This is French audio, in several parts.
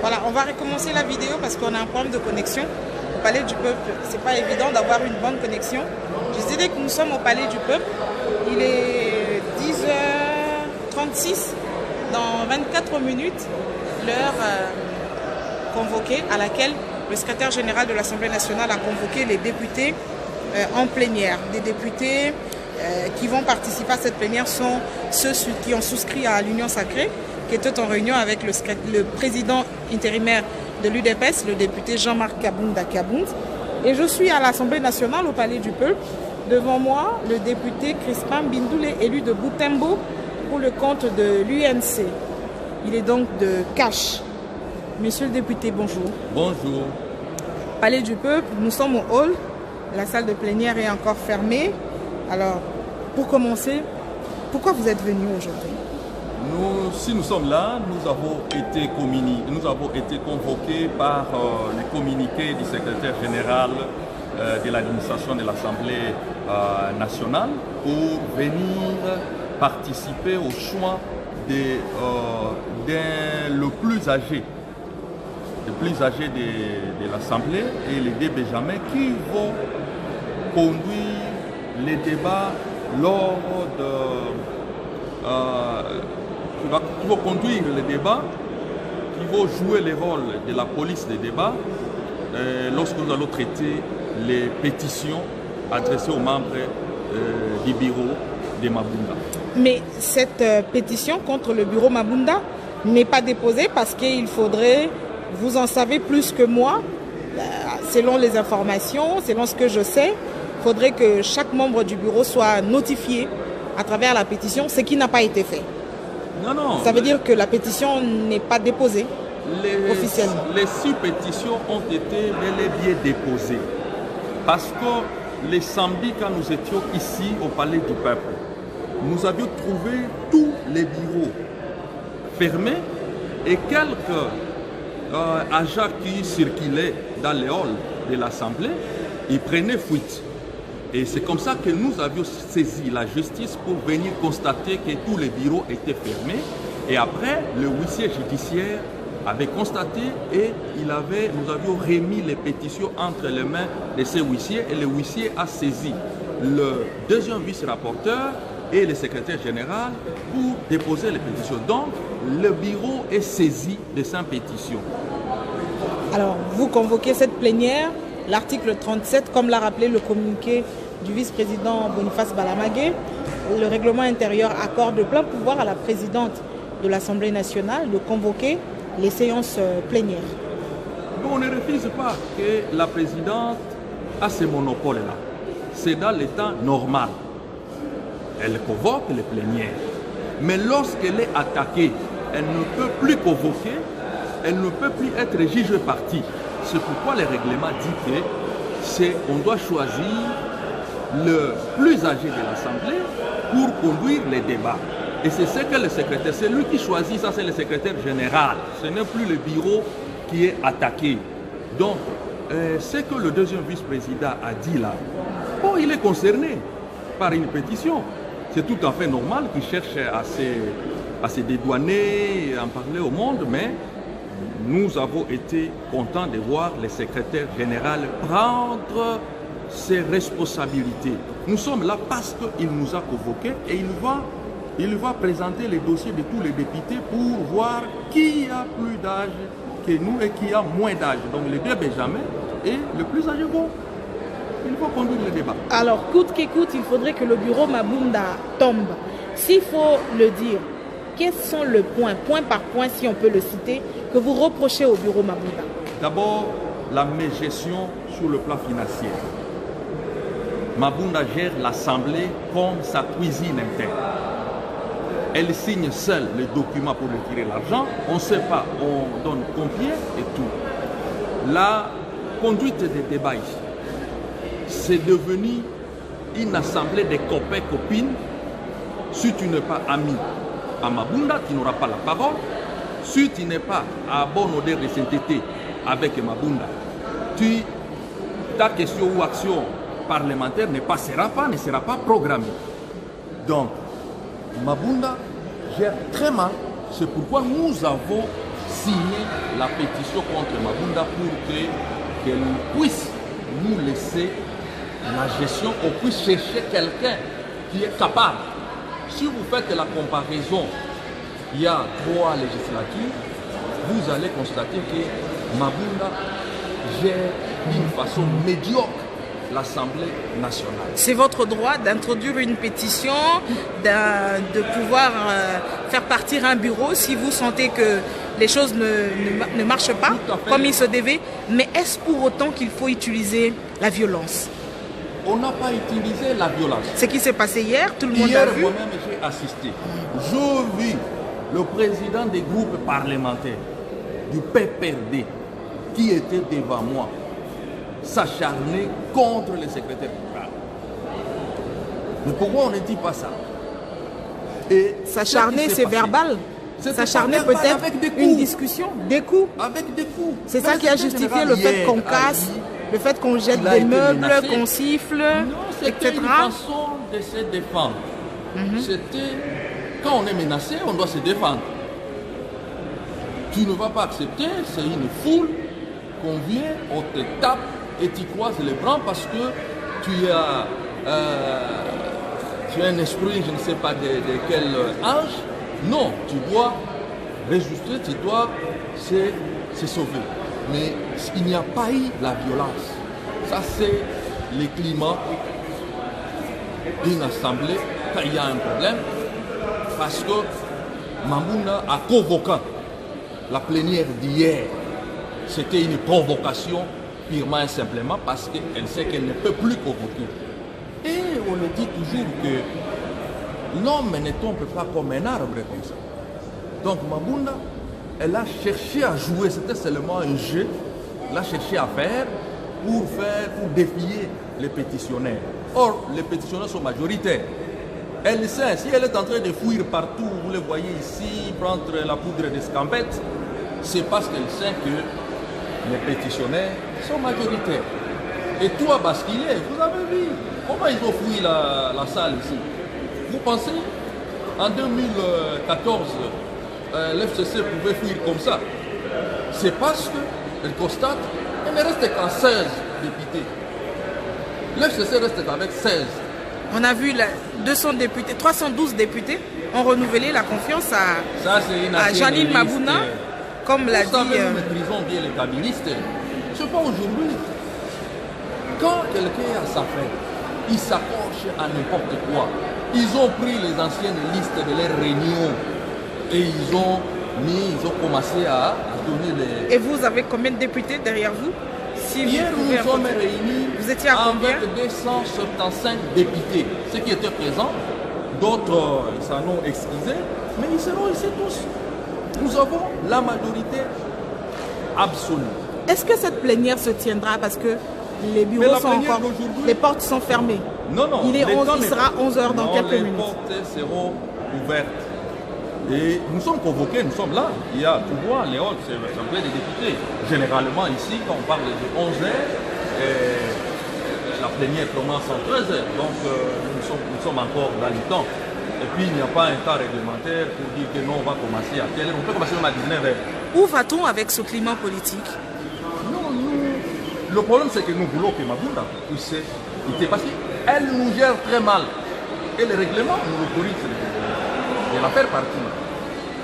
Voilà, on va recommencer la vidéo parce qu'on a un problème de connexion au Palais du Peuple. C'est pas évident d'avoir une bonne connexion. Je disais que nous sommes au Palais du Peuple. Il est 10h36. Dans 24 minutes, l'heure convoquée à laquelle le secrétaire général de l'Assemblée nationale a convoqué les députés en plénière. Des députés qui vont participer à cette plénière sont ceux qui ont souscrit à l'Union sacrée, qui était en réunion avec le président intérimaire de l'UDPS, le député Jean-Marc Kabounda Kabound. Et je suis à l'Assemblée nationale au Palais du Peuple. Devant moi, le député Crispin Bindoulé, élu de Boutembo pour le compte de l'UNC. Il est donc de Cache. Monsieur le député, bonjour. Bonjour. Palais du Peuple, nous sommes au hall. La salle de plénière est encore fermée. Alors, pour commencer, pourquoi vous êtes venu aujourd'hui? Si nous sommes là, nous avons été convoqués par le communiqué du secrétaire général de l'administration de l'Assemblée nationale pour venir participer au choix le plus âgé de l'Assemblée et les deux Benjamin qui vont conduire les débats lors de... qui vont conduire les débats, qui vont jouer le rôle de la police des débats lorsque nous allons traiter les pétitions adressées aux membres du bureau de Mabunda. Mais cette pétition contre le bureau Mabunda n'est pas déposée parce qu'il faudrait, vous en savez plus que moi, selon les informations, selon ce que je sais, il faudrait que chaque membre du bureau soit notifié à travers la pétition, ce qui n'a pas été fait. Non. Ça veut dire que la pétition n'est pas déposée officiellement. Les 6 pétitions ont été bel et bien déposées. Parce que les samedis, quand nous étions ici au Palais du Peuple, nous avions trouvé tous les bureaux fermés et quelques agents qui circulaient dans les halls de l'Assemblée, ils prenaient fuite. Et c'est comme ça que nous avions saisi la justice pour venir constater que tous les bureaux étaient fermés. Et après, le huissier judiciaire avait constaté et nous avions remis les pétitions entre les mains de ces huissiers et le huissier a saisi le deuxième vice-rapporteur et le secrétaire général pour déposer les pétitions. Donc, le bureau est saisi de ces pétitions. Alors, vous convoquez cette plénière, l'article 37, comme l'a rappelé le communiqué du vice-président Boniface Balamagé, le règlement intérieur accorde plein pouvoir à la présidente de l'Assemblée nationale de convoquer les séances plénières. On ne refuse pas que la présidente a ce monopole-là. C'est dans le temps normal. Elle convoque les plénières. Mais lorsqu'elle est attaquée, elle ne peut plus convoquer, elle ne peut plus être juge parti. C'est pourquoi le règlement dit qu'on doit choisir le plus âgé de l'Assemblée pour conduire les débats. Et c'est ce que le secrétaire, c'est lui qui choisit, ça c'est le secrétaire général. Ce n'est plus le bureau qui est attaqué. Donc, ce que le deuxième vice-président a dit là, bon, il est concerné par une pétition. C'est tout à fait normal qu'il cherche à se dédouaner, à en parler au monde, mais nous avons été contents de voir le secrétaire général prendre ses responsabilités. Nous sommes là parce qu'il nous a convoqués et il va présenter les dossiers de tous les députés pour voir qui a plus d'âge que nous et qui a moins d'âge. Donc les deux Benjamin et le plus âgé vont. Il faut conduire le débat. Alors, coûte qu'écoute, il faudrait que le bureau Mabunda tombe. S'il faut le dire, quels sont les points, point par point, si on peut le citer, que vous reprochez au bureau Mabunda? D'abord, la mégestion sur le plan financier. Mabunda gère l'Assemblée comme sa cuisine interne. Elle signe seule les documents pour retirer l'argent. On ne sait pas, on donne combien et tout. La conduite des débats ici, c'est devenu une assemblée de copains-copines. Si tu n'es pas ami à Mabunda, tu n'auras pas la parole. Si tu n'es pas à bonne odeur de sainteté avec Mabunda, ta question ou action parlementaire ne sera pas programmée. Donc, Mabunda gère très mal. C'est pourquoi nous avons signer la pétition contre Mabunda pour qu'elle puisse nous laisser la gestion, on puisse chercher quelqu'un qui est capable. Si vous faites la comparaison, il y a 3 législatures, vous allez constater que Mabunda gère d'une façon médiocre l'Assemblée nationale. C'est votre droit d'introduire une pétition, de pouvoir faire partir un bureau si vous sentez que les choses ne marchent pas comme il se devait. Mais est-ce pour autant qu'il faut utiliser la violence? On n'a pas utilisé la violence. Ce qui s'est passé hier, tout le monde a vu. Hier, moi-même, j'ai assisté. J'ai vu le président des groupes parlementaires du PPRD qui était devant moi s'acharner contre le secrétaire général. Mais pourquoi on ne dit pas ça? S'acharner, c'est verbal. S'acharner peut-être une discussion, des coups. Avec des coups. C'est ça qui a justifié le fait qu'on casse, le fait qu'on jette des meubles, qu'on siffle, non, etc. C'était une façon de se défendre. C'était, quand on est menacé, on doit se défendre. Tu ne vas pas accepter, c'est une foule qu'on vient, on te tape et tu croises les bras parce que tu as un esprit, je ne sais pas de quel âge. Non, tu dois réjuster, tu dois se sauver. Mais il n'y a pas eu la violence. Ça, c'est le climat d'une assemblée quand il y a un problème. Parce que Mabunda a convoqué la plénière d'hier. C'était une provocation purement et simplement parce qu'elle sait qu'elle ne peut plus convoquer. Et on le dit toujours que l'homme ne tombe pas comme un arbre comme ça. Donc Mabunda, elle a cherché à jouer, c'était seulement un jeu, elle a cherché à faire pour défier les pétitionnaires. Or, les pétitionnaires sont majoritaires. Elle sait, si elle est en train de fuir partout, vous le voyez ici, prendre la poudre d'escampette, c'est parce qu'elle sait que les pétitionnaires sont majoritaires. Et tout a basculé, vous avez vu comment ils ont fouillé la salle ici. Vous pensez, en 2014, l'FCC pouvait fuir comme ça? C'est parce qu'elle constate qu'il ne reste qu'à 16 députés. L'FCC reste avec 16. On a vu 200 députés, 312 députés ont renouvelé la confiance à Janine Mabunda, comme l'a dit. Nous maîtrisons bien les cabinistes. Ce n'est pas aujourd'hui. Quand quelqu'un a sa fin, il s'accroche à n'importe quoi. Ils ont pris les anciennes listes de leurs réunions et ils ont commencé à donner les... Et vous avez combien de députés derrière vous? Si hier, nous sommes réunis vous étiez à combien? avec 275 députés. Ceux qui étaient présents, d'autres s'en ont excusé, mais ils seront ici tous. Nous avons la majorité absolue. Est-ce que cette plénière se tiendra parce que les bureaux sont encore... Les portes sont fermées. Non, non. Il sera 11h dans quelques minutes. Les portes seront ouvertes. Et nous sommes convoqués, nous sommes là. Il y a, tu vois, les halls, c'est l'Assemblée des députés. Généralement, ici, quand on parle de 11h, la plénière commence à 13h. Donc, nous sommes encore dans le temps. Et puis, il n'y a pas un temps réglementaire pour dire que non, on va commencer à telle heure. On peut commencer même à 19h. Où va-t-on avec ce climat politique? Non, le problème, c'est que nous voulons que Mabunda puisse quitter parce qu'elle nous gère très mal. Et le règlement nous autorise de la faire partie.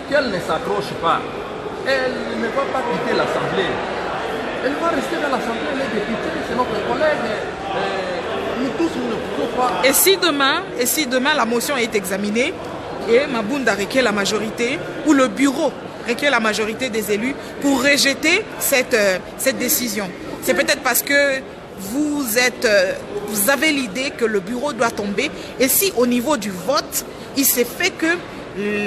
Qu'elle ne s'accroche pas, elle ne va pas quitter l'Assemblée. Elle va rester dans l'Assemblée, les députés, c'est notre collègue. Nous tous, nous ne pouvons pas. Et si demain la motion est examinée et Mabunda requiert la majorité, ou le bureau requiert la majorité des élus pour rejeter cette décision, c'est peut-être parce que vous avez l'idée que le bureau doit tomber. Et si au niveau du vote, il s'est fait que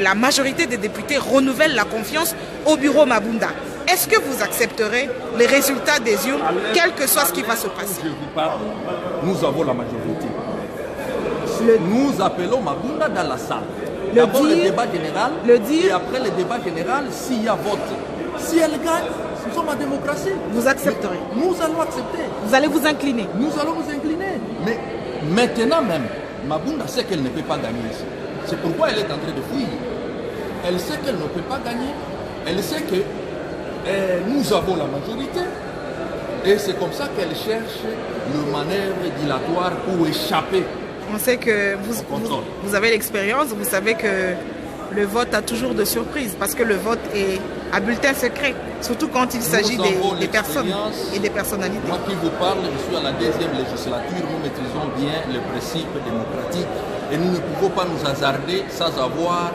la majorité des députés renouvelle la confiance au bureau Mabunda, est-ce que vous accepterez les résultats des urnes, quel que soit ce qui va se passer? Je vous parle, nous avons la majorité. Nous appelons Mabunda dans la salle. D'abord le débat général, et après le débat général, s'il y a vote. Si elle gagne, nous sommes en démocratie. Vous accepterez? Nous allons accepter. Vous allez vous incliner? Nous allons nous incliner. Mais maintenant même, Mabunda sait qu'elle ne peut pas gagner ici. C'est pourquoi elle est en train de fuir. Elle sait qu'elle ne peut pas gagner. Elle sait que nous avons la majorité. Et c'est comme ça qu'elle cherche le manœuvre dilatoire pour échapper. On sait que vous avez l'expérience, vous savez que le vote a toujours de surprises parce que le vote est à bulletin secret, surtout quand il s'agit des personnes et des personnalités. Moi qui vous parle, je suis à la deuxième législature, nous maîtrisons bien les principes démocratiques et nous ne pouvons pas nous hasarder sans avoir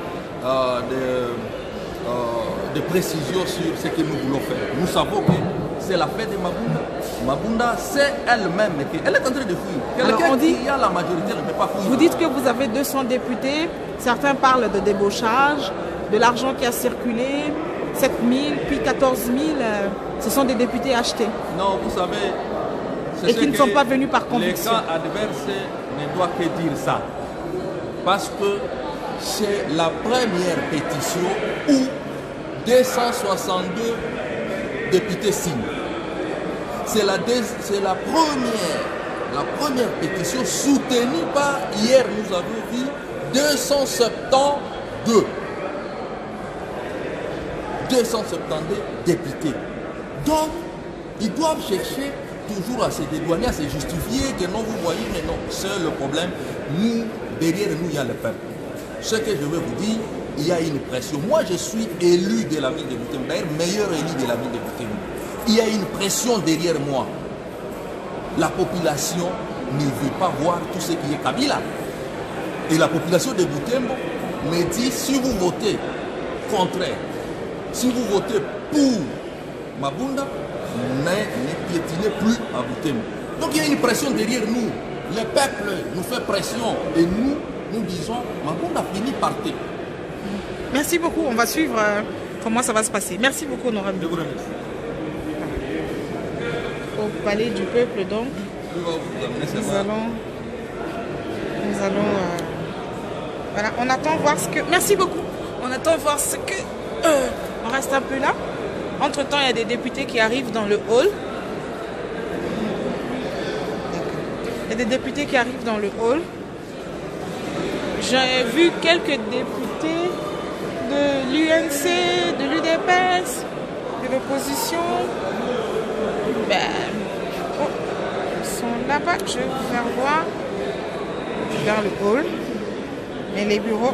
de précisions sur ce que nous voulons faire. Nous savons que c'est la fête de Mabunda. Mabunda, c'est elle-même qu'elle est en train de fuir. Quelqu'un qui a la majorité ne peut pas fuir. Vous dites que vous avez 200 députés. Certains parlent de débauchage, de l'argent qui a circulé, 7 000, puis 14 000. Ce sont des députés achetés. Non, vous savez... Et qui ne sont pas venus par conviction. Les camps adverses ne doivent que dire ça. Parce que c'est la première pétition où 262 députés signent. C'est la première pétition soutenue par, hier nous avons vu, 272 députés. Donc, ils doivent chercher toujours à se dédouaner, à se justifier que non, vous voyez, mais non, c'est le problème. Nous, derrière nous, il y a le peuple. Ce que je veux vous dire, il y a une pression. Moi, je suis élu de la ville de Butembo, d'ailleurs, meilleur élu de la ville de Butembo. Il y a une pression derrière moi. La population ne veut pas voir tout ce qui est Kabila. Et la population de Butembo me dit, si vous votez contraire, si vous votez pour Mabunda, ne piétinez plus à Butembo. Donc il y a une pression derrière nous. Le peuple nous fait pression et nous disons, Mabunda finit par terre. Merci beaucoup. On va suivre comment ça va se passer. Merci beaucoup, Honorable. Je vous remercie. Au palais du peuple, donc, nous allons voilà, on attend voir ce que... Merci beaucoup. On attend voir ce que... on reste un peu là. Entre-temps, il y a des députés qui arrivent dans le hall. Il y a des députés qui arrivent dans le hall. J'ai vu quelques députés de l'UNC, de l'UDPS, de l'opposition. Ils sont là-bas. Je vais vous faire voir vers le hall. Et les bureaux